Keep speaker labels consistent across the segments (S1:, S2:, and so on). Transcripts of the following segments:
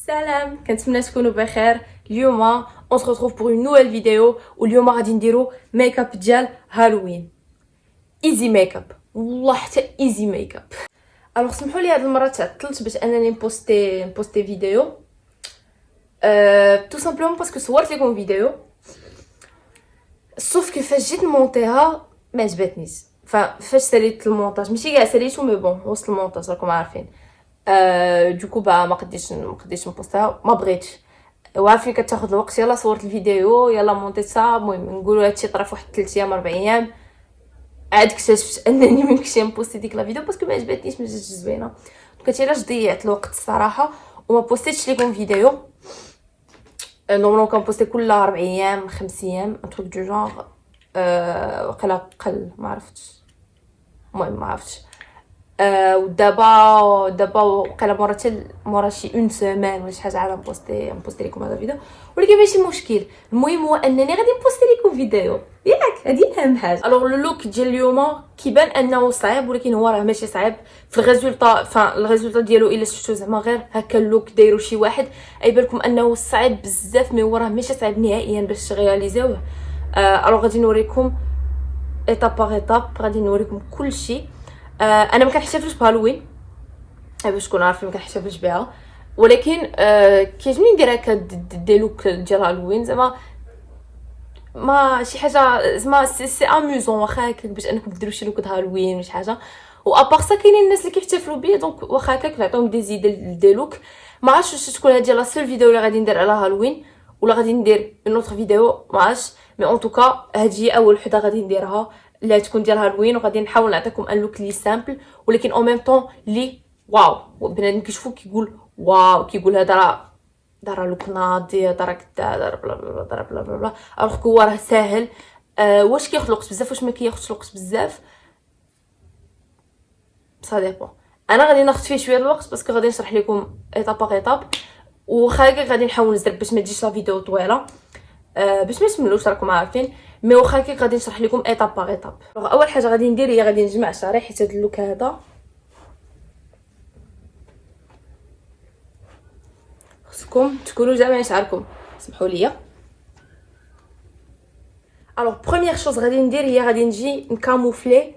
S1: سلام كنتمنى تكونوا بخير. اليوم on se retrouve pour une nouvelle vidéo واليوم غادي نديرو ميك اب ديال هالوين. ايزي ميك اب، والله حتى ايزي ميك اب. الوغ سمحوا لي هاد المره تعطلت باش انني نبوستي فيديو تو سامبلومون باسكو صورت لكم فيديو سوف كو فاش جيت نمونطيها ما عجبتنيش. فاش ساليت المونتاج ماشي كاع ساليتو مي بون وصل المونتاج راكم عارفين. دوكو ما قديتش نبوستها، ما بغيتش وعارفين كتاخذ الوقت. يلا صورت الفيديو يلا مونتيتها، المهم نقولوا هادشي طرا فواحد 3 ايام 4 ايام عاد اكتشفت انني ميمكنش نبوستي ديك لا فيديو باسكو ما عجبتنيش، ما جاتش زوينه. كنت علاش ضيعت الوقت الصراحه وما بوستيتش لكم فيديو. نورمالمون كنبوستي كل 4 ايام 5 ايام ان تروك دو جونغ. وقيلا قل ما عرفتش، المهم ما عرفتش. ودابا وقيلا مورا شي اون سيمين ولا شي حاجه عاد نبوستي لكم هذا الفيديو، ولكن ماشي مشكل. المهم هو انني غادي نبوستي لكم فيديو ياك، هذه اهم حاجه. الوغ لو لوك ديال اليوم كيبان انه صعيب ولكن هو راه ماشي صعيب في الريزولطا ديالو. الا شفتو زعما غير هكا اللوك دايرو شي واحد يبان لكم انه صعيب بزاف، مي هو راه ماشي صعيب نهائيا باش تغياليزيوه. الوغ غادي نوريكم ايتاب باغ ايتاب، غادي نوريكم كل شيء. انا ما كنحتفلش بهالوين باش تكونوا عارفين، ما كنحتفلش بها، ولكن كيعجبني ندير هكا دي لوك ديال هالوين زعما ما شي حاجه زعما سي اموزون واخا هكاك باش انكم ديروا شي لوك د هالوين شي حاجه. وابار سا كاينين الناس اللي كيحتفلوا بيه دونك واخا هكاك نعطيهم دي زيد دي لوك. ما عرفتش واش تكون هذه لا سول فيديو اللي غادي ندير على هالوين ولا غادي ندير اون اوتر فيديو ما عرفتش، مي اون توكا هذه اول وحده غادي نديرها اللي تكون ديال هالوين، وغادي نحاول نعطيكم ان لوك لي سامبل ولكن او ميم طون لي واو. بنادم كيشوفو كيقول واو، كيقول هذا راه دار لوك ناضي، دار كدا، دار بلا بلا دار بلا بلا بلا. الوغ كو راه ساهل. واش كياخذ الوقت بزاف واش ما كياخذش الوقت بزاف سا ديبون. انا غادي ناخذ فيه شويه الوقت باسكو غادي نشرح لكم ايتاب باغ ايتاب، وخا غادي نحاول نزرب باش ما تجيش لا فيديو طويله باش ما تملوش راكم عارفين. مي واخا غادي نشرح لكم ايتاب باغ ايتاب. اول حاجه غادي ندير هي غادي نجمع شعري حيت هذا اللوك هذا خصكم تكونوا جامعين شعركم، سمحوا لي. الوغ بروميير شوز غادي ندير هي غادي نجي نكاموفلي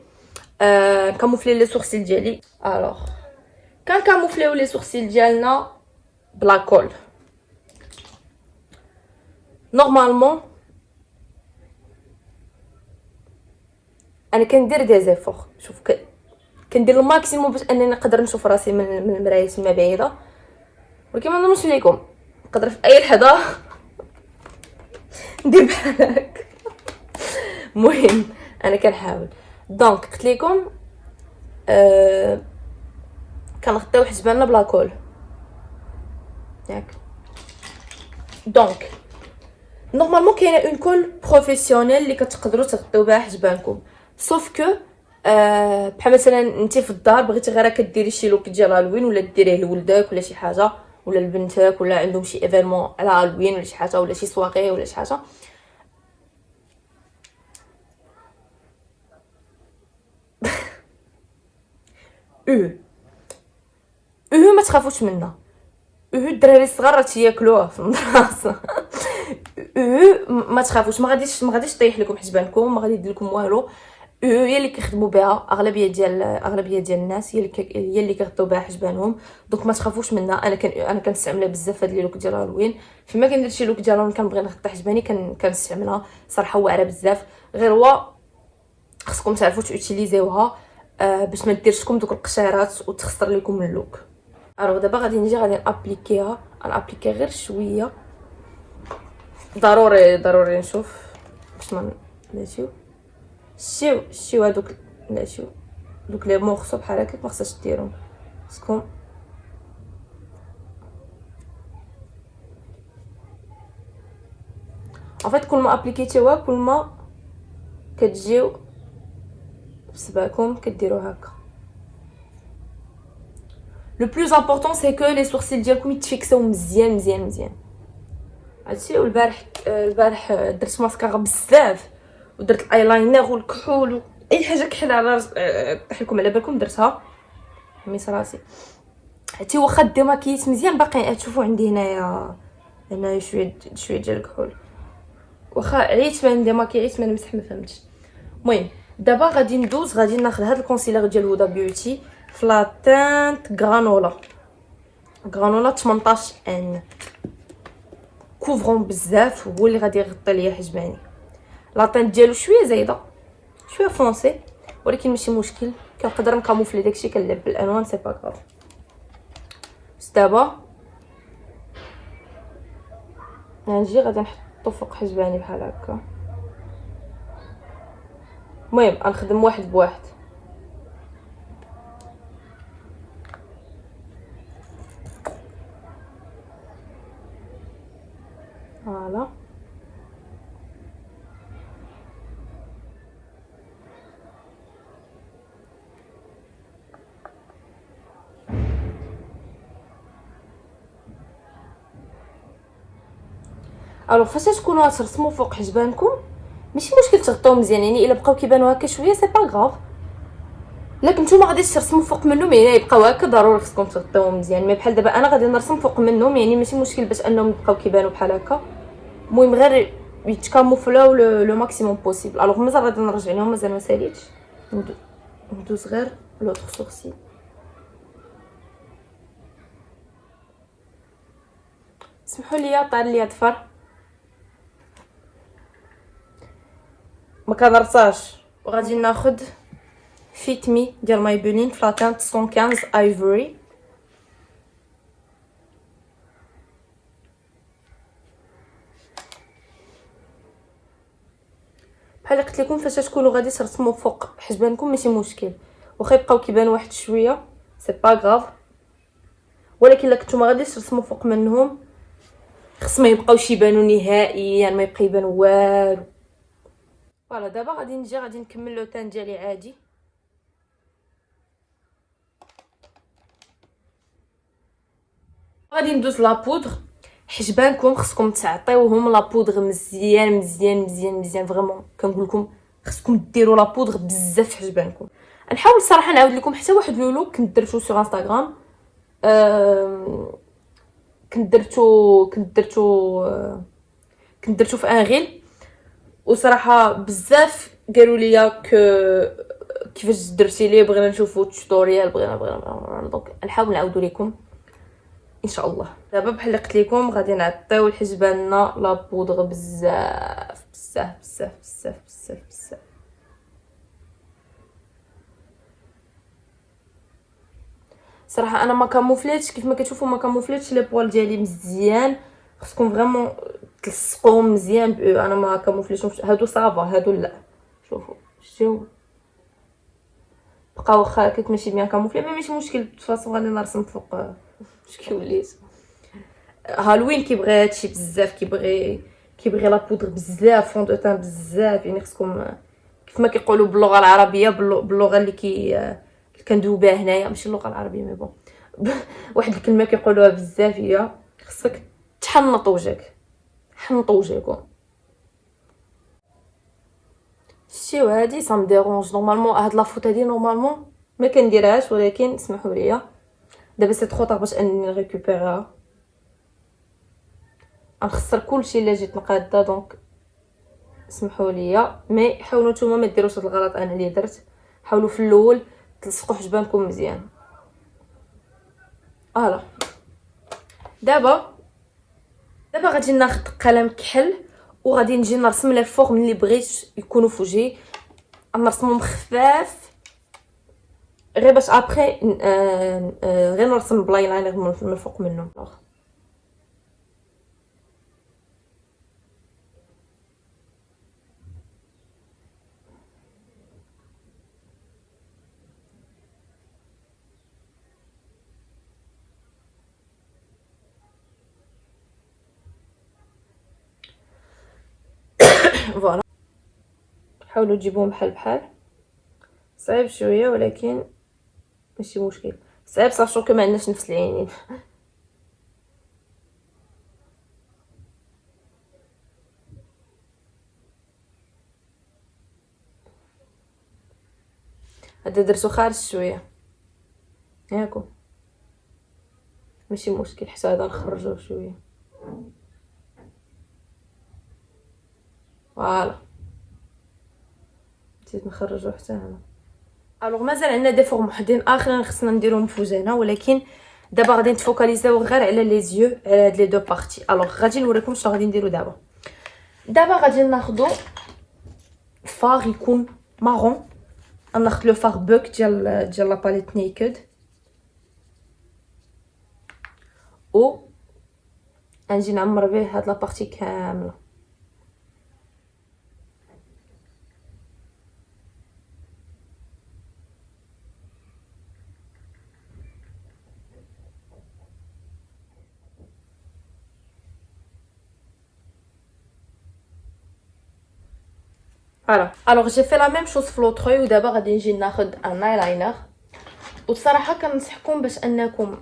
S1: لي سورسيل ديالي. الوغ كنكاموفليو لي سورسيل ديالنا بلا كول. نورمالمون انا كندير دي زيفور، شوف كندير الماكسيموم باش انني نقدر نشوف راسي من المرايه تما بعيده، ولكن ما نظنش ليكم نقدر في اي لحظه ندير بحال هكا. المهم انا كنحاول. دونك قلت لكم كنغطيو حجباننا بلا كول ياك. دونك نورمالمون كاينه اون كول بروفيسيونيل اللي كتقدروا تغطيو بها حجبانكم، صوف كو بحال مثلا انت في الدار بغيتي غير كديري شي لوك ديال هالوين ولا ديريه لولدك ولا شي حاجه ولا لبنتك ولا عندهم شي ايفينمون على هالوين ولا شي حاجه ولا شي سواغي ولا شي حاجه. ما تخافوش منها، الدراري الصغار راه تياكلوه في المدرسه. ما تخافوش، ما غاديش طيح لكم حجبانكم، ما غادي يدير لكم والو. هي اللي كيخدموا بها اغلبيه ديال الناس، هي اللي كيغطيو بها حجبانهم. دونك ما تخافوش منها. انا كنستعملها بزاف هاد لي لوك ديال هالوين. فيما كندير شي لوك ديال هالوين كنبغي نغطي حجباني كنستعملها صراحه واعره بزاف. غير هو خصكم تعرفوا تيوتيليزيوها باش ما ديرش لكم دوك القشيرات وتخسر لكم اللوك. الوغ دابا غادي نابليكيها، نابليكي غير شويه. ضروري نشوف باش ما نلاشيو شيو هادوك نلاشيو دوك لي مورسو بحال هكا ما خصهاش ديرهم. خصكم en fait كل ما ابليكيتيوها كل ما كتجيو بصبعكم كديروا هكا. لو بلوز امبورطون سي كو لي سورسيل ديالكم يتفيكساو مزيان. هادشي. والبارح درت ماسكارا بزاف ودرت الايلاينر والكحول اي حاجه كحل على طيح لكم على بالكم درتها ميس راسي. حتى واخا ديماكيت مزيان باقي تشوفوا عندي هنايا شويه ديال الكحول. واخا عييت ما نديماكي، عييت ما نمسح، ما فهمتش. المهم دابا غادي ناخذ هذا الكونسيلر ديال هدى بيوتي في لا تانت غرانولا 18 ان كوفرون بزاف، هو اللي غادي يغطي ليا حجباني. لا تانت ديالو شويه زايده، شويه فونسي، ولكن ماشي مشكل، كنقدر نكاموفلي داكشي، كنلعب بالالوان، سي با غاف. بس دابا غنجي غادي نحطو فوق حجباني بحال هكا. المهم غنخدم واحد بواحد. فوالا الوغ فاش تكونوا ترسموا فوق حجبانكم ماشي مشكل تغطيوهم مزيان، يعني الا بقاو كيبانوا هكا شويه سي با غاف. لكن نتوما غاديش ترسموا فوق منهم، يعني يبقاو هكا ضروري خصكم تغطيوهم مزيان. مي بحال دابا انا غادي نرسم فوق منهم، يعني ماشي مشكل باش انهم يبقاو كيبانوا بحال هكا. المهم غير يتكاموفلاو لو ماكسيموم بوسيبل. الوغ مازال غادي نرجع لهم، مازال ما ساليتش. ندوز غير لوطخ سورسي. سمحوا لي طار لي ظفر، ما كنرصاش. وغادي ناخذ فيت مي ديال مايبلين فلاتانت 115 ايفوري. بحال قلت لكم فاش تكونوا غادي ترسموا فوق حجبانكم ماشي مشكل، واخا يبقاو كيبانوا واحد شويه سي با غاف. ولكن الا كنتو ما غاديش ترسموا فوق منهم خص ما يبقاوش يبانوا نهائيا، ما يبقى يبان والو. فوالا دابا غادي نكمل لو تان ديالي عادي. غادي ندوز لا بودغ. حجبانكم خصكم تعطيوهم لا بودغ مزيان مزيان مزيان مزيان، فريمون كنقول لكم خصكم ديروا لا بودغ بزاف في حجبانكم. نحاول الصراحه نعاود لكم حتى واحد لولو كنت درتو سور انستغرام، كنت درتو في ان غيل، وصراحه بزاف قالوا لي كيفاش درتي ليه، بغينا نشوفوا التوتوريال، بغينا دونك نحاول نعاودو لكم ان شاء الله. دابا بحال قلت لكم غادي نعطيو لحجباننا لا بودغ بزاف بزاف بزاف بزاف بزاف بزاف. صراحه انا ما كاموفليتش كيف ما كتشوفوا، ما كاموفليتش لي بوال ديالي مزيان، خصكم فريمون تلصقوهم مزيان. انا ما كاموفليتهمش، هادو صافا، هادو لا. شوفوا شتيو بقاو واخا هكاك ماشي بيان كاموفلي، ماشي مشكل. فاصون غادي نرسم فوق اش كيوليت. هالوين كيبغي هادشي بزاف، كيبغي لا بودر بزاف، فون دو تان بزاف. يعني خصكم كيف ما كيقولوا باللغه العربيه، باللغه اللي كندوي بها هنايا، ماشي اللغه العربيه مي بون واحد الكلمه كيقولوها بزاف هي خصك تحنط وجهك، حنط وجهكم. شتيو هادي سا مديرونج نورمالمون، هاد لافوت هادي نورمالمون ما كنديرهاش، ولكن سمحوا لي دابا سي ترو طار باش انني نريكوبيرها. غنخسر كلشي الا جيت نقاده، دونك سمحوا لي. مي حاولوا نتوما ما ديروش هاد الغلط انا اللي درت. حاولوا في الاول تلصقوا حجبانكم مزيان. فوالا دابا غادي ناخذ قلم كحل وغادي نجي نرسم لي فورم اللي بغيت يكونوا في وجهي. نرسمهم خفاف غير باش ابري غير نرسم بلاي لاينر من فوق منهم. فوالا حاولوا تجيبوهم بحال بحال. صعيب شويه ولكن ماشي مشكل. صعيب صافي كو ما عندناش نفس العينين. هذا درتو خارج شويه ياكم. ماشي مشكل حتى هذا نخرجوه شويه. فوالا نسيت نخرجوه حتى هنا. الوغ مازال عندنا دي فورم وحدين اخرين خصنا نديروهم في وجهنا، ولكن دابا غادي نتفوكاليزاو غير على لي زيو، على هاد لي دو بارتي. الوغ غادي نوريكم شنو غادي نديرو دابا غادي ناخدو فار يكون مارون، ناخد لو فار بوك ديال لا باليت نيكد و غنجي نعمر به هاد لا بارتي كامله. فوالا. الوغ جي في لا ميم شوز في لوطروي، ودابا غادي نجي ناخد ان ايلاينر. وبصراحه كننصحكم باش انكم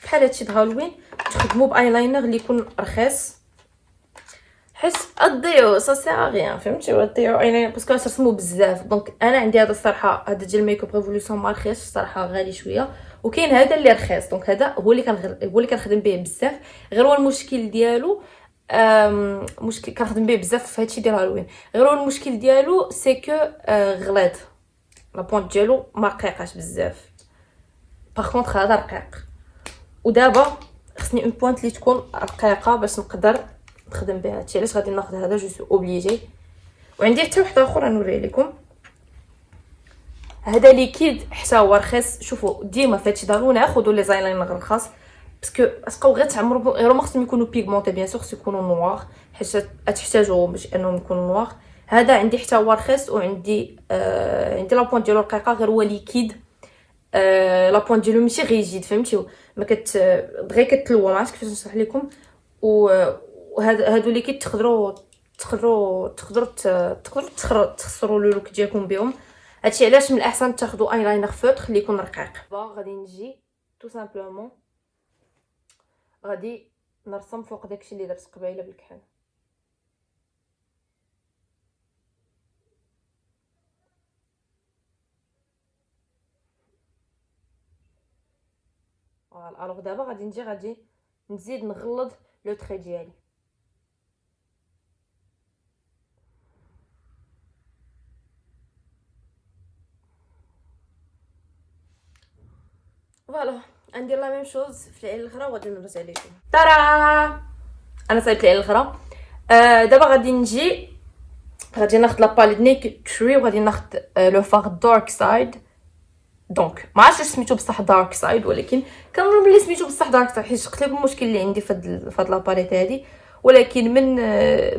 S1: بحال هادشي د هالوين تخدموا بايلاينر اللي يكون رخيص، حيت تضيعوا سا سيغ غيان، فهمتي؟ ولا تضيعوا ايلاينر باسكو ترسموا بزاف. دونك انا عندي هذا الصراحه، هذا ديال ميك اب ريفولوسيون ما رخيص الصراحه، غالي شويه. وكاين هذا اللي رخيص، دونك هذا هو اللي كنخدم به بزاف. غير هو المشكل ديالو مشكل كنخدم به بزاف في هادشي ديال هالوين. غير هو المشكل ديالو سي كو غليظ، لا بوينت ديالو ما رقيقاش بزاف. باغ كونطخ هذا رقيق، ودابا خصني اون بوينت اللي تكون رقيقه باش نقدر نخدم بها. هادشي علاش غادي ناخذ هذا، جو سو اوبليجي. وعندي حتى واحد اخر نوريه لكم، هذا ليكيد حتى هو رخيص. شوفوا ديما فهادشي ضروري ناخذوا لي زايلاينر رخاص، باسكو اسقاو غير تعمروا غير ما خصهم يكونوا بيغمونطي، بيان سور خص يكونوا نوار حيت تحتاجوا باش انهم يكونوا نوار. هذا عندي حتى هو رخيص، وعندي عندي لا بوينت ديالو رقيقه، غير هو ليكيد. لا بوينت ديالو ماشي ريجيد، فهمتيو؟ ما دغيا كتلوى، ما عرفتش كيفاش نشرح لكم. وهادو اللي تقدروا تخسروا لو لوك ديالكم بهم. هادشي علاش من الاحسن تاخذوا ايلاينر فوتر اللي يكون رقيق. غادي نجي تو سامبلومون غادي نرسم فوق داكشي اللي درت قبيله بالكحل. فوالا. الوغ دابا غادي نزيد نغلظ لو تري ديالي. فوالا ندير لا ميم شوز في العين الاخرى وغادي نرجع لكم. ترى انا صايبت العين الاخرى. دابا غادي ناخذ لا باليت نيك تري، وغادي ناخذ لو فار دارك سايد. دونك ما عرفتش سميتو بصح دارك سايد، ولكن كنظن بلي سميتو بصح دارك سايد حيت قلت لكم المشكل اللي عندي فهاد لا باليت هادي. ولكن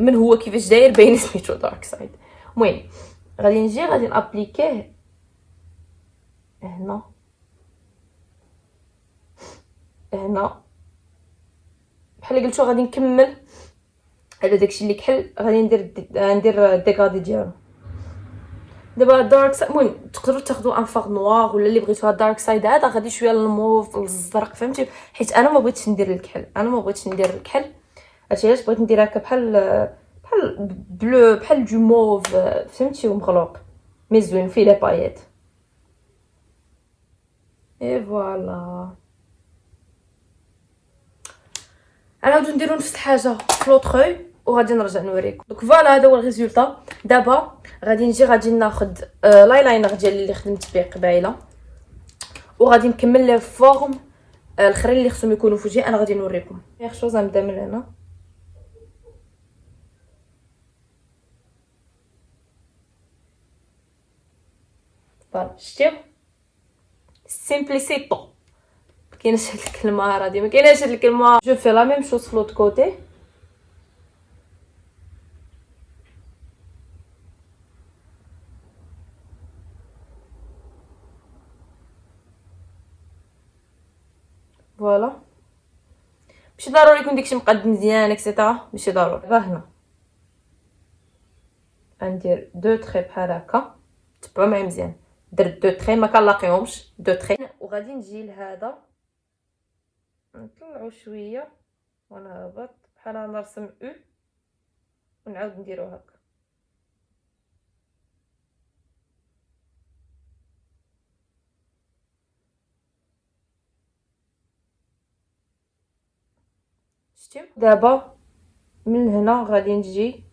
S1: من هو كيفاش داير باين سميتو دارك سايد. المهم غادي نابليكيه هنا بحال قلتو. غادي نكمل على داكشي اللي كحل، غادي ندير الديكادي ديالو. دابا دارك سايد، المهم تقدروا تاخذوا ان فار نوار، ولا اللي بغيتوها دارك سايد هذا غادي شويه للموف للزرق، فهمتي؟ حيت انا ما بغيتش ندير الكحل، هادشي علاش بغيت ندير هكا بحال بلو، بحال دو موف، فهمتي؟ ومغلوق مي زوين فيه لي بايات. اي فوالا. انا غادي نديرو نفس الحاجه في لوطروي وغادي نرجع نوريكم. دونك فوالا هذا هو الريزولطا. دابا غادي ناخذ لايلاينر ديالي اللي خدمت به قبيله، وغادي نكمل لي فورم الاخرين اللي خصهم يكونوا في وجهي. انا غادي نوريكم. اخر شوز نبدا من هنا. فوالا شتيو سيمبليسيتو، كايناش هاد الكلمه راه ما كايناش هاد الكلمه. جو في لا ميم شوز في لوط كوتي. فوالا ماشي ضروري يكون داكشي مقاد مزيان اكسيتيرا، ماشي ضروري. دابا هنا غندير دو تري بحال هكا، تبعوا معايا مزيان. درت دو تري ما كنلاقيهمش، دو تري. وغادي نجي لهذا نطلعو شويه ونهبط بحال نرسم او ونعاود نديرو هكا. دابا من هنا غادي نجي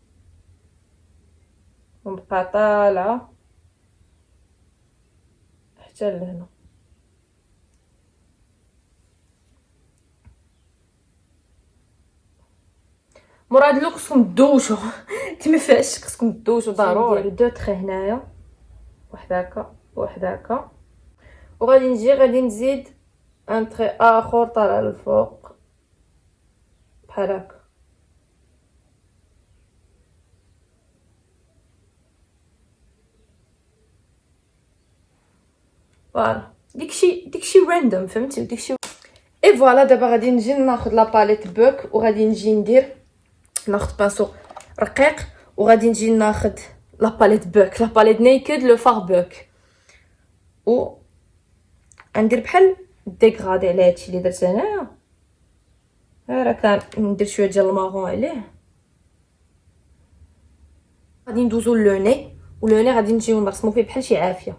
S1: ونبقى طالعه حتى لهنا. مورا هاد اللوك خصكم دوشو تمفاش، خصكم دوشو ضروري. نديرو دو تري هنايا، واحد هكا واحد هكا، وغادي نجي غادي نزيد ان تري اخر طالع للفوق بحال هكا. فوالا داكشي راندوم، فهمتي؟ داكشي اي فوالا. دابا غادي نجي ناخذ لا باليت بوك وغادي نجي ناخذ بانسو رقيق، وغادي نجي ناخذ لا باليت بوك، لا باليت نيكد لو فار بوك، و ندير بحال ديغرادي على هادشي اللي درت هنايا. راه كان ندير شويه ديال المارون عليه. غادي ندوزو لو ني، ولو ني غادي نجيو نرسمو فيه بحال شي عافيه.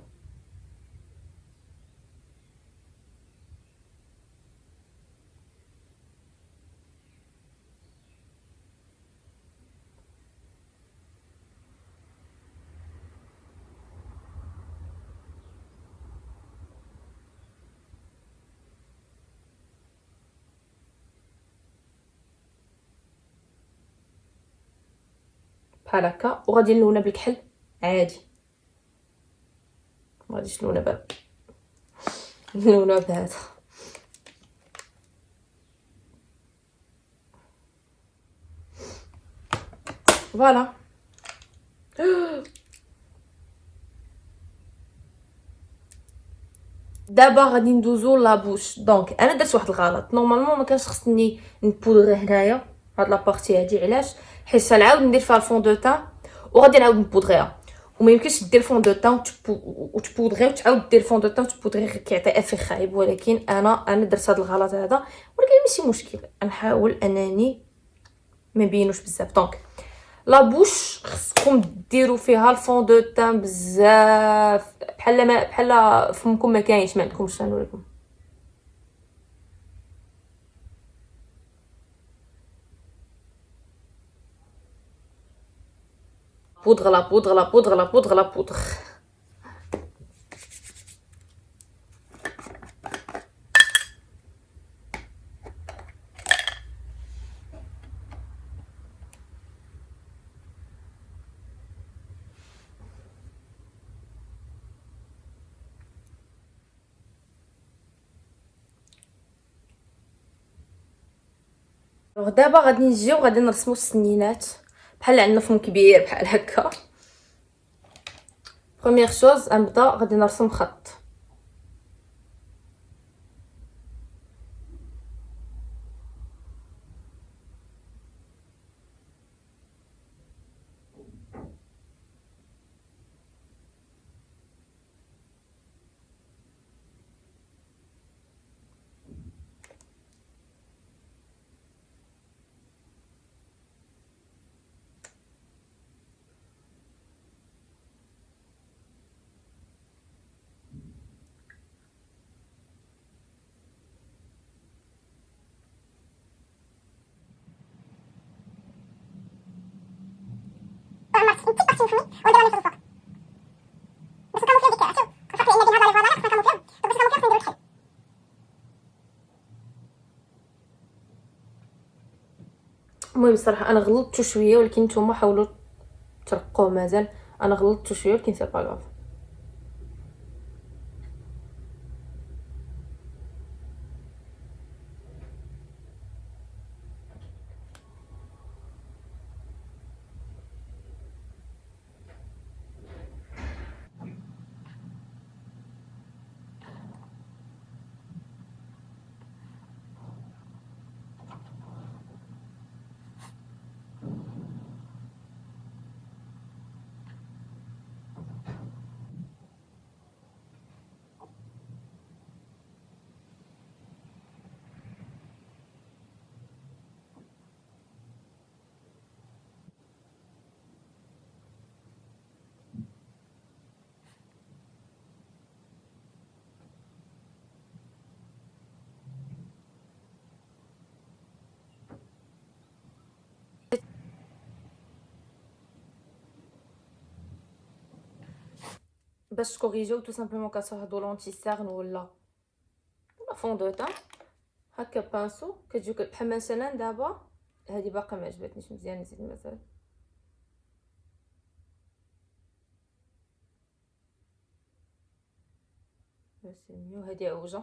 S1: بحال هكا، وغادي نلونها بالكحل عادي، ما غاديش نلونها نلونها بهذا. فوالا. دابا غادي ندوزو لابوش. دونك انا درت واحد الغلط، نورمالمون ما كانش خصني نبودغي هنايا هاد لابارتي هادي. علاش؟ حيت نعاود ندير فيها الفون دو تان وغادي نعاود نبودغيها، وما يمكنش دير فون دو تان وتبودغي وتعاود دير فون دو تان وتبودغي، كيعطي افي خايب. ولكن انا درت هاد الغلط هذا، ولكن ماشي مشكل، نحاول انني ما نبينوش بزاف. دونك لابوش خصكم ديروا فيها الفون دو تان بزاف، بحال فمكم ما كاينش، ما عندكمش. نوريكم بودغ لا بودغ لا بودغ لا بودغ لا بودغ. دابا غادي نجيو غادي نرسمو السنينات بحال عندنا فم كبير بحال هكا. بروميير شوز نبدا غادي نرسم خط. المهم الصراحه انا غلطت شويه، ولكن نتوما حاولوا ترقوه مازال. انا غلطت شويه ولكن سي با غاف. باش تكوريجيو تو سامبلومون كتهضو لونتي سيرن ولا فوندوتا هكا بانسو كتجيو بحال مثلا دابا هادي باقا ما عجبتنيش مزيان نزيد مازال سي ميو هادي عوجه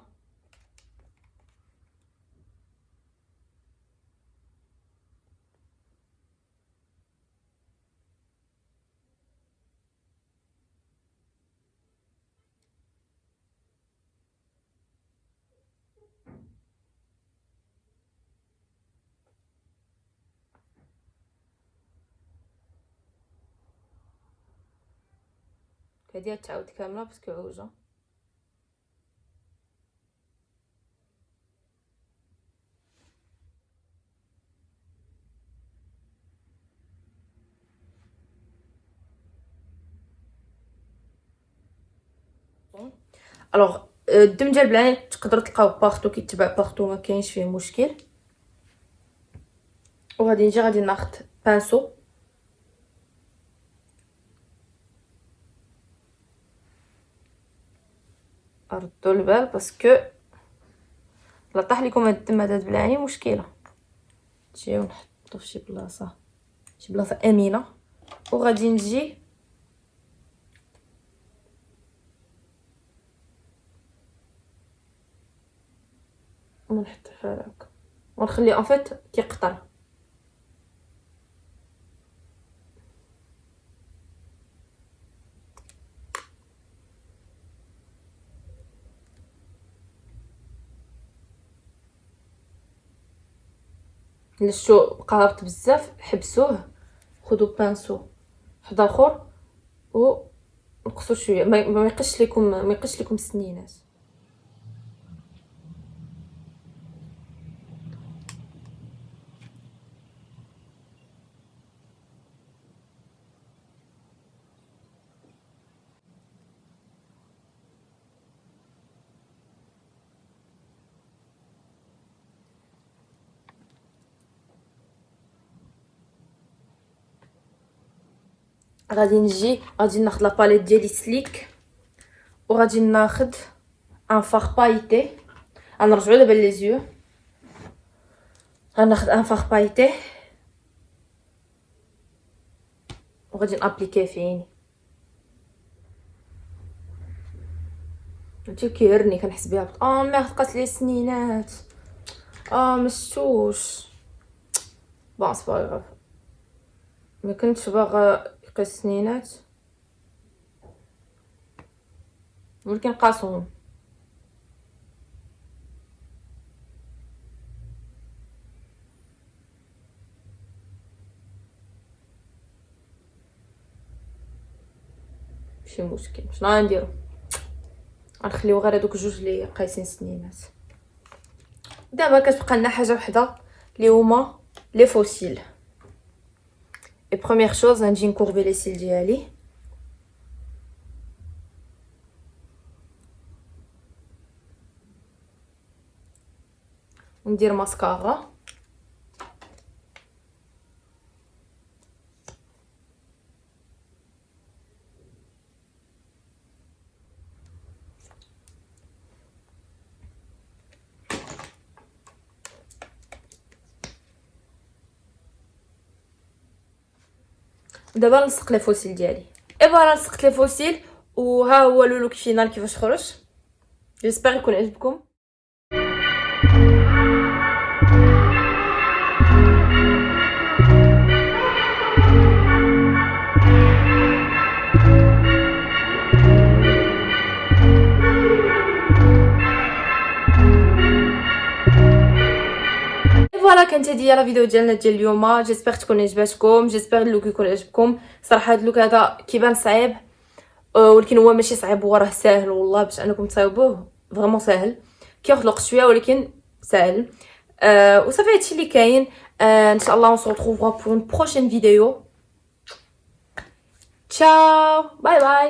S1: هادي تعاود كامله باسكو عوجه الوغ الدم ديال البلاني تقدروا تلقاوه بارتو كيتباع بارتو ما كاينش فيه مشكل وغادي نجي غادي ناخذ بانسو ردوا البال باسكو لا طاح لكم هاد الدم هذا البلاني مشكله نجيو نحطو في شي بلاصه امنه وغادي نجي ونحط بحال هكا ونخليه ان فيت كيقطر الا شتو بقى هابط بزاف حبسوه خذوا بانسو واحد اخر و نقصوا شويه ما يقش لكم السنينات غادي ناخذ لا باليت ديالي سليك وغادي ناخذ ان فار بايتي غنرجعوا دابا لي زيو غناخذ ان فار بايتي وغادي نابليكيه في عيني هادشي كيهرني كنحس بها ميرد قات لي سنينات مشتوش بون سي با غاف ما كنتش باغا يقيس سنينات ولكن قاسهم ماشي مشكل شنو غنديرو غنخليو غير هادوك جوج لي قايسين سنينات دابا كتبقى لنا حاجه وحده اللي هما لي فوسيل اي بروميير شوز غنجي نكوربي لي سيل ديالي وندير ماسكارا دابا نلصق لي فوسيل ديالي اي فوالا لصقت لي فوسيل وها هو لو لوك فينال كيفاش خرج جيسبر يكون عجبكم فوالا كانت هذه لا فيديو ديالنا ديال اليوم جيسبر تكون عجبتكم جيسبر اللوك يكون عجبكم صراحه هذا اللوك هذا كيبان صعيب ولكن هو ماشي صعيب هو راه ساهل والله باش انكم تصاوبوه فريمون ساهل كيخلق شويه ولكن ساهل وصافي هادشي اللي كاين ان شاء الله on se retrouvera pour une prochaine vidéo ciao باي باي